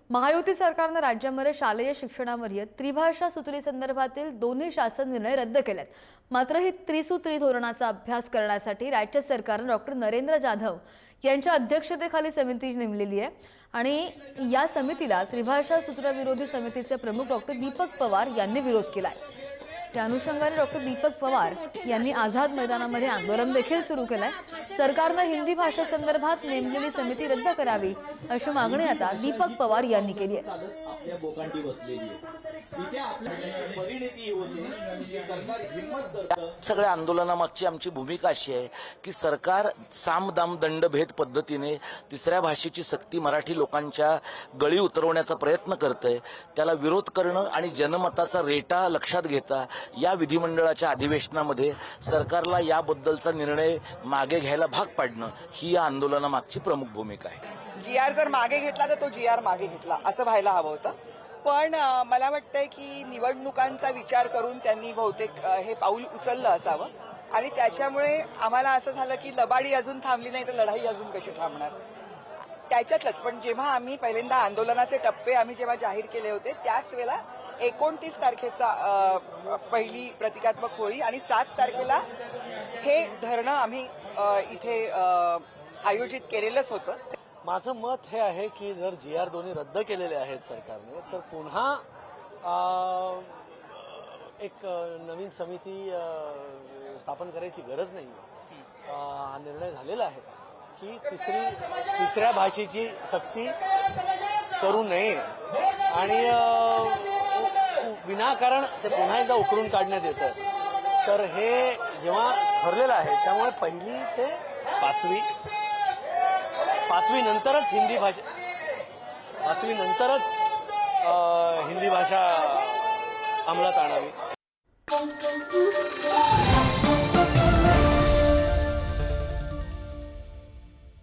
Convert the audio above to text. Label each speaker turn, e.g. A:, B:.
A: महायुती सरकारने राज्यामध्ये शालेय शिक्षणामध्ये त्रिभाषा सूत्रीसंदर्भातील दोन्ही शासन निर्णय रद्द केलेत। मात्र ही त्रिसूत्री धोरणाचा अभ्यास करण्यासाठी राज्य सरकारने डॉक्टर नरेंद्र जाधव यांच्या अध्यक्षतेखाली समिती नेमलेली आहे आणि या समितीला त्रिभाषा सूत्रविरोधी समितीचे प्रमुख डॉक्टर दीपक पवार यांनी विरोध केलाय। त्या अनुषंगाने डॉक्टर दीपक पवार यांनी आझाद मैदानामध्ये आंदोलन देखील सुरू केलंय। सरकारने हिंदी भाषेसंदर्भात नेमलेली समिती रद्द करावी अशी मागणी आता दीपक पवार यांनी केली आहे।
B: सगळ्या आंदोलनामागची आमची भूमिका अशी आहे की सरकार साम दाम दंड भेद पद्धतीने तिसऱ्या भाषेची सक्ती मराठी लोकांच्या गळी उतरवण्याचा प्रयत्न करतंय। त्याला विरोध करणं आणि जनमताचा रेटा लक्षात घेता या विधिमंडळाच्या अधिवेशनामध्ये सरकारला याबद्दलचा निर्णय मागे घ्यायला भाग पाडणं ही या आंदोलनामागची प्रमुख भूमिका आहे।
C: GR जर मागे घेतला तर तो GR मागे घेतला असं व्हायला हवं होतं। पण मला वाटतंय की निवडणुकांचा विचार करून त्यांनी बहुतेक हे पाऊल उचललं असावं आणि त्याच्यामुळे आम्हाला असं झालं की लबाडी अजून थांबली नाही तर लढाई अजून कशी थांबणार त्याच्यातलंच। पण जेव्हा आम्ही पहिल्यांदा आंदोलनाचे टप्पे आम्ही जेव्हा जाहीर केले होते त्याच वेळेला 29 तारखेचा पहिली प्रतिकात्मक होळी आणि 7 तारखेला हे धरणं आम्ही इथे आयोजित केलेलंच होतं।
D: माझं मत हे आहे की जर GR दोन्ही रद्द केलेले आहेत सरकारने तर पुन्हा एक नवीन समिती स्थापन करायची गरज नाही। हा निर्णय झालेला आहे की तिसऱ्या भाषेची सक्ती करू नये आणि विनाकारण ते पुन्हा एकदा उकरून काढण्यात येतं। तर हे जेव्हा ठरलेलं आहे त्यामुळे पहिली ते पाचवी नंतरच हिंदी भाषा अंमलात आणावी।